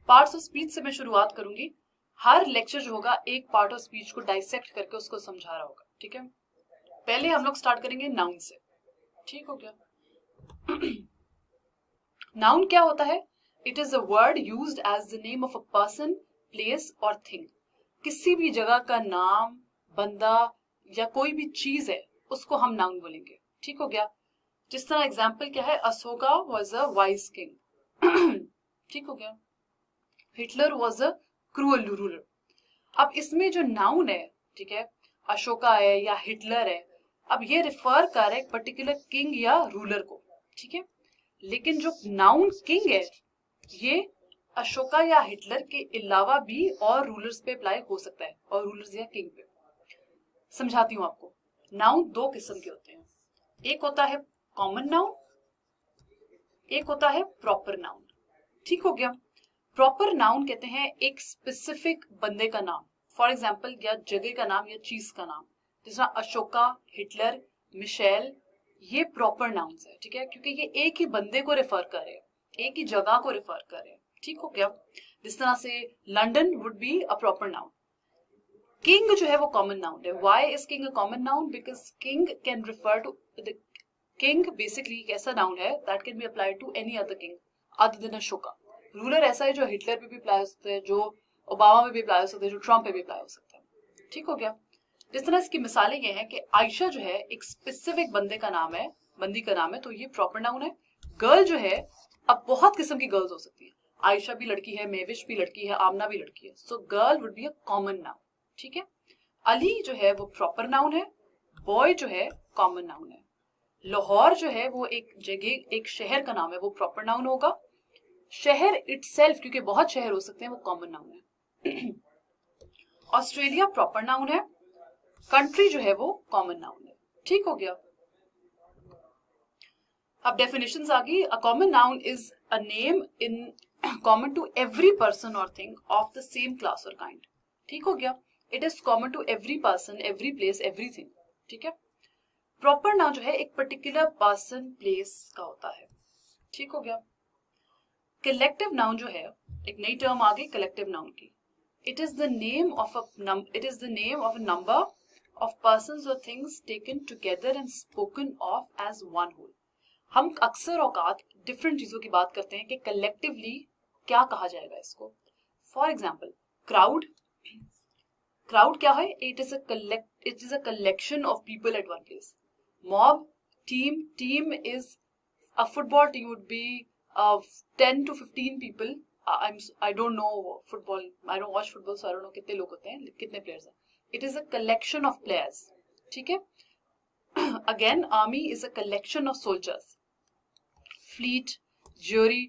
Parts of speech से मैं शुरुआत करूंगी। हर लेक्चर जो होगा एक पार्ट ऑफ स्पीच को डाइसेक्ट करके उसको समझा रहा होगा, ठीक है। पहले हम लोग स्टार्ट करेंगे नाउन से, ठीक हो गया। नाउन क्या होता है? It is a word used as the name of a person, place और थिंग। किसी भी जगह का नाम, बंदा या कोई भी चीज है उसको हम नाउन बोलेंगे, ठीक हो गया। जिस तरह एग्जाम्पल क्या है, Ashoka was a wise king, ठीक हो गया। Hitler was a cruel ruler. अब इसमें जो नाउन है, ठीक है, अशोका है या हिटलर है, अब ये रिफर कर रहा है एक पर्टिकुलर किंग या रूलर को, ठीक है। लेकिन जो नाउन किंग है ये अशोका या हिटलर के अलावा भी और रूलर्स पे अप्लाई हो सकता है, और रूलर्स या किंग पे। समझाती हूं आपको। नाउन दो किस्म के होते हैं, एक होता है कॉमन नाउन, एक होता है प्रॉपर नाउन, ठीक हो गया। प्रॉपर नाउन कहते हैं एक स्पेसिफिक बंदे का नाम, फॉर एग्जाम्पल या जगह का नाम या चीज का नाम, जैसा अशोका, हिटलर, मिशेल, ये प्रॉपर नाउन्स है, ठीक है, क्योंकि ये एक ही बंदे को रेफर कर रहे हैं, एक ही जगह को रेफर कर रहे हैं, ठीक हो गया। जिस तरह से London would be a proper noun. King जो है वो कॉमन नाउन है। Why is king a common noun? Because king can refer to the king, basically एक ऐसा नाउन है that can be applied to any other king other than Ashoka. Ruler ऐसा है जो हिटलर पे भी अप्लाई हो सकता है, जो ओबामा पे भी अप्लाई हो सकता है, जो ट्रम्प पे भी अप्लाई हो सकता है, ठीक हो गया। जिस तरह इसकी मिसालें ये हैं कि आयशा जो है एक स्पेसिफिक बंदे का नाम है, बंदी का नाम है, तो ये प्रॉपर नाउन है। गर्ल जो है, अब बहुत किस्म की गर्ल्स हो सकती है, आयशा भी लड़की है, मेविश भी लड़की है, आमना भी लड़की है, so girl would be a common noun, ठीक है। अली जो है वो प्रॉपर नाउन है, बॉय जो है कॉमन नाउन है। लाहौर जो है वो एक जगह, एक शहर का नाम है, वो प्रॉपर नाउन होगा। शहर इटसेल्फ, क्योंकि बहुत शहर हो सकते हैं, वो कॉमन नाउन है। ऑस्ट्रेलिया प्रॉपर नाउन है, कंट्री जो है वो कॉमन नाउन है, ठीक हो गया। अब डेफिनेशंस आ गई। A common noun is a name in common to every person और thing of the same class और काइंड, ठीक हो गया। It is common to every person, every place, everything, ठीक है। प्रॉपर नाउन जो है एक पर्टिकुलर पर्सन, प्लेस का होता है, ठीक हो गया। कलेक्टिव नाउन जो है, एक नई टर्म आ गई कलेक्टिव नाउन की। It is the name of a number of persons or things taken together and spoken of as one whole। हम अक्सर औकात डिफरेंट चीजों की बात करते हैं कि कलेक्टिवली क्या कहा जाएगा इसको। फॉर एग्जाम्पल क्राउड, क्राउड क्या है? It is a collection of people at one place. Mob, team, team is a football team would be 10 to 15 people। I don't know football, I don't watch football, so I don't know कितने लोग होते हैं, कितने players हैं। It is a collection of players, ठीक है। Again, army is a collection of soldiers। Fleet, jury,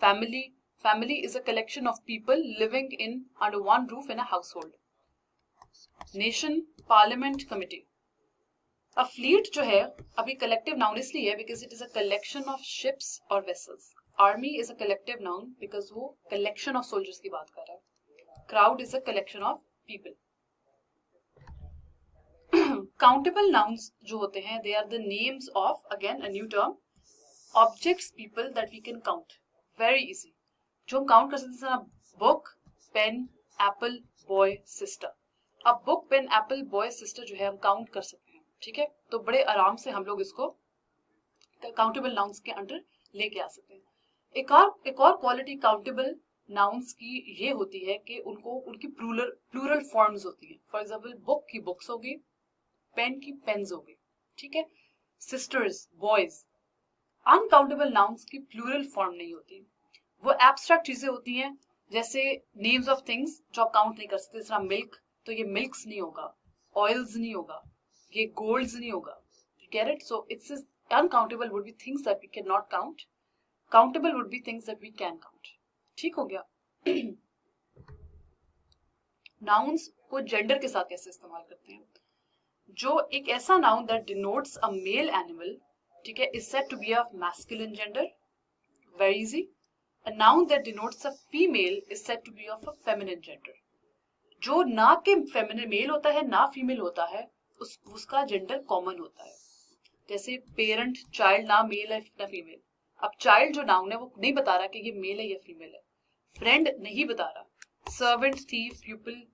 family, family is a collection of people living in under one roof in a household। Nation, parliament, committee। A fleet जो है अभी collective noun इसलिए है because it is a collection of ships or vessels। Army is a collective noun because वो collection of soldiers की बात कर रहा है। Crowd is a collection of people। Countable nouns जो होते हैं, they are the names of, again a new term, objects, people that we can count very easy, जो हम काउंट कर सकते हैं। Book, pen, apple, boy, sister. अब book, pen, apple, boy, sister जो है हम काउंट कर सकते हैं, ठीक है। तो बड़े आराम से हम लोग इसको काउंटेबल नाउन्स के अंडर लेके आ सकते हैं। एक और क्वालिटी काउंटेबल नाउन्स की ये होती है कि उनकी प्लूरल फॉर्म्स होती है। फॉर एग्जाम्पल बुक की बुक्स होगी, पेन की पेन्स हो गई, ठीक है। Sisters, boys. अनकाउंटेबल नाउन्स की प्लूरल फॉर्म नहीं होती, वो एब्स्ट्रैक्ट चीजें होती हैं, जैसे नेम्स ऑफ थिंग्स जो आप काउंट नहीं कर सकते। जैसे मिल्क, तो ये मिल्क्स नहीं होगा, ऑयल्स नहीं होगा, ये गोल्ड्स नहीं होगा, get it. So it's uncountable would be things that we can not count, countable would be things that we can count, ठीक हो गया। नाउन्स को जेंडर के साथ कैसे इस्तेमाल करते हैं? जो एक ऐसा noun that denotes a male animal, ठीक है, is said to be of masculine gender, very easy. A noun that denotes a female is said to be of a feminine gender. जो ना के फेमिनिन मेल होता है ना female होता है, उसका जेंडर कॉमन होता है। जैसे पेरेंट, चाइल्ड, ना मेल है ना फीमेल। अब चाइल्ड जो नाउन है वो नहीं बता रहा कि ये मेल है या फीमेल है। फ्रेंड नहीं बता रहा, सर्वेंट, थीफ, प्यूपिल,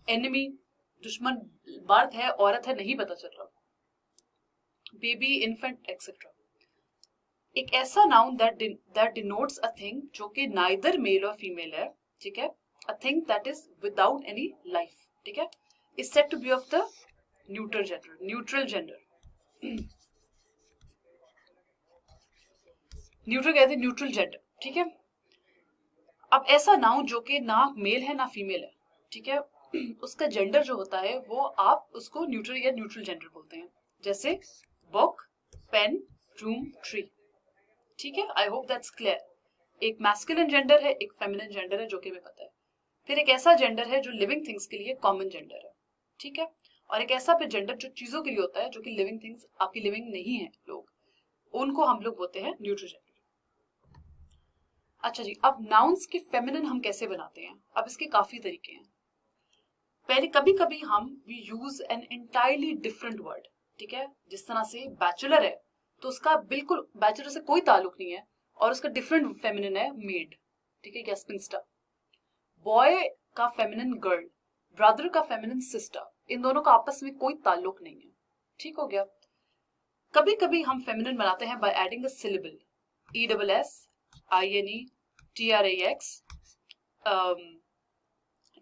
एनिमी, दुश्मन, मर्द है औरत है नहीं पता चल रहा, बेबी, इन्फेंट एक्सेट्रा। एक ऐसा noun that denotes a thing जो कि नाइदर मेल और फीमेल है, ठीक है, a thing that is without any life, ठीक है, is said to be of the neutral gender, neutral gender. Neutral कहते हैं न्यूट्रल जेंडर, ठीक है। अब ऐसा नाउन जो कि ना मेल है ना फीमेल है, ठीक है, उसका जेंडर जो होता है वो आप उसको न्यूट्रल या न्यूट्रल जेंडर बोलते हैं, जैसे बुक, पेन, रूम, ट्री, ठीक है। I hope that's clear. एक मैस्कुलिन जेंडर है, एक फेमिनिन जेंडर है, जो कि हमें पता है। फिर एक ऐसा जेंडर है जो लिविंग थिंग्स के लिए कॉमन जेंडर है, ठीक है, और एक ऐसा फिर जेंडर जो चीजों के लिए होता है जो कि लिविंग थिंग्स आपकी लिविंग नहीं है लोग, उनको हम लोग बोलते हैं न्यूट्रल जेंडर। अच्छा जी, अब नाउन्स के फेमिनिन हम कैसे बनाते हैं? अब इसके काफी तरीके हैं। पहले कभी कभी हम we use an entirely different word, ठीक है, जिस तरह से बैचलर है तो उसका बिल्कुल बैचलर से कोई ताल्लुक नहीं है और उसका डिफरेंट फेमिनिन है मेड, ठीक है, या स्पिंस्टर। बॉय का फेमिनिन गर्ल, ब्रदर का फेमिनिन सिस्टर, इन दोनों का आपस में कोई ताल्लुक नहीं है, ठीक हो गया। कभी कभी हम फेमिनिन बनाते हैं by adding a syllable, ESS, INE, TRAX,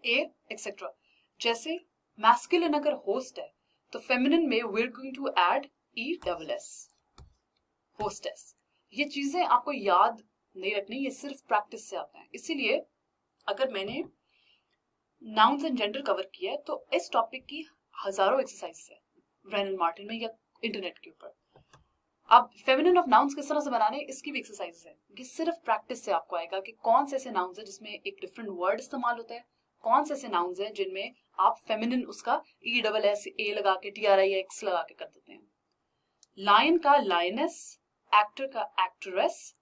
A, etcetera. जैसे मैस्कुलिन अगर होस्ट है तो फेमिनिन में we are going to add ESS, hostess. ये चीजें आपको याद नहीं रखनी, ये सिर्फ प्रैक्टिस से आता है। इसीलिए अगर मैंने नाउन्स एंड जेंडर कवर किया है तो इस टॉपिक की हजारों एक्सरसाइज है ब्रेनन मार्टिन में या इंटरनेट के ऊपर। अब फेमिनिन ऑफ नाउन्स किस तरह से बनाने, इसकी भी एक्सरसाइज है। ये सिर्फ प्रैक्टिस से आपको आएगा कि कौन से ऐसे नाउन्स है जिसमें एक डिफरेंट वर्ड इस्तेमाल होता है, कौन से ऐसे नाउन्स है जिनमें आप फेमिनिन उसका ESS, A लगा के, TRIX लगा के कर देते हैं। लायन का लायनेस, एक्टर का एक्ट्रेस,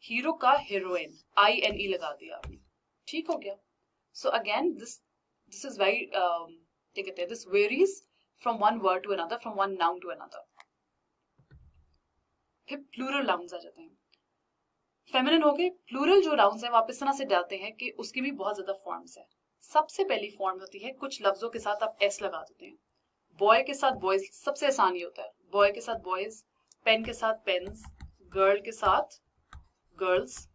हीरो का हीरोइन, INE लगा दिया आपने, ठीक हो गया। So again this is very क्या कहते हैं, this varies from one word to another, from one noun to another. फिर प्लूरल नाउन्स आ जाते हैं। फेमिनिन हो गए। प्लूरल जो नाउन्स है वो आप इस तरह से डालते हैं कि उसकी भी बहुत ज्यादा फॉर्म्स है। सबसे पहली फॉर्म होती है, कुछ लफ्जों के साथ आप S लगा देते हैं। बॉय के साथ बॉयज, सबसे आसान ही होता है, बॉय के साथ बॉयज, पेन के साथ पेन्स, गर्ल के साथ गर्ल्स।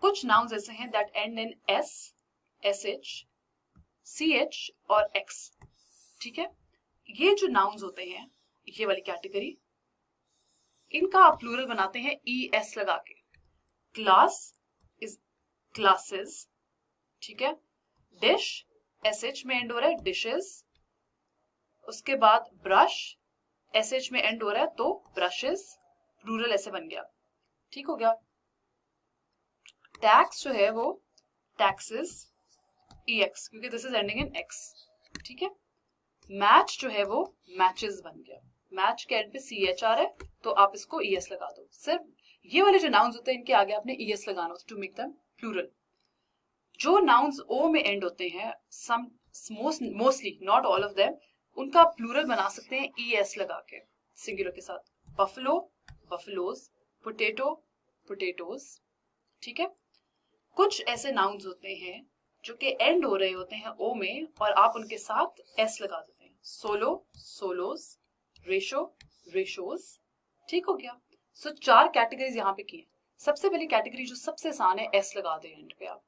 कुछ नाउन्स ऐसे हैं that and in S, SH, CH और X, ठीक है। ये जो नाउन्स होते हैं, ये वाली कैटेगरी, इनका आप प्लूरल बनाते हैं ES लगा के। क्लास इज क्लासेस, ठीक है। डिश SH में एंड हो रहा है, डिशेस। उसके बाद ब्रश SH में एंड हो रहा है तो ब्रशेस, प्लूरल ऐसे बन गया, ठीक हो गया। टैक्स जो है वो टैक्सेस, EX, क्योंकि this is ending in X, ठीक है। मैच जो है वो मैचेस बन गया, मैच के एंड पे CH आ रहा है तो आप इसको ES लगा दो। सिर्फ ये वाले जो नाउन्स होते हैं इनके आगे आपने ES लगाना टू मेक देम प्लूरल। जो नाउन्स O में एंड होते हैं, some mostly, not all of them, उनका प्लूरल बना सकते हैं ES लगा के सिंगुलर के साथ। बफलो, बफलोज, पोटैटो, पोटैटोज, ठीक है। कुछ ऐसे नाउन्स होते हैं जो कि एंड हो रहे होते हैं O में और आप उनके साथ S लगा देते हैं। सोलो, सोलोज, रेशो, रेशोज, ठीक हो गया। सो 4 कैटेगरीज यहाँ पे की हैं। सबसे पहली कैटेगरी जो सबसे आसान है, S लगा दे एंड पे आप।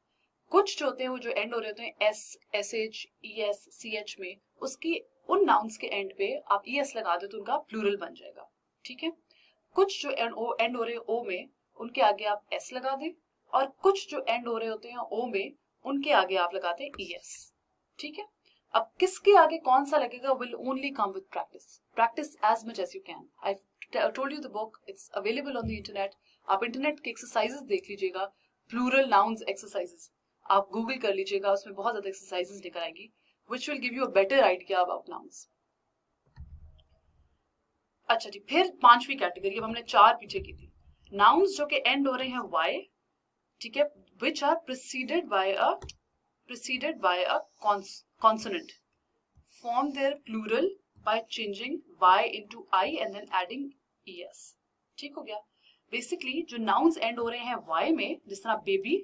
कुछ जो होते हैं वो जो एंड हो रहे होते हैं S, SH, ES, CH में, उसकी उन नाउन्स के एंड पे आप ES लगा दे तो उनका प्लूरल बन जाएगा, ठीक है। कुछ जो एंड हो रहे हैं O में, उनके आगे आप S लगा दें, और कुछ जो एंड हो रहे होते हैं O में, उनके आगे आप लगाते हैं ES, ठीक है। अब किसके आगे कौन सा लगेगा will only come with practice, practice as much as you can. I told you the book, it's available on the internet. आप इंटरनेट के एक्सरसाइजेस देख लीजिएगा, प्लूरल नाउन्स एक्सरसाइजेस आप गूगल कर लीजिएगा, उसमें बहुत ज्यादा एक्सरसाइजेस निकल आएंगी which will give you a better idea about nouns। अच्छा जी, फिर 5वीं कैटेगरी, अब हमने 4 पीछे की थी। नाउन्स जो कि एंड हो रहे हैं Y, ठीक है, which are preceded by a consonant, form their plural by changing Y into I and then adding ES, ठीक हो गया। बेसिकली जो नाउन्स एंड हो रहे हैं Y में, जिस तरह बेबी,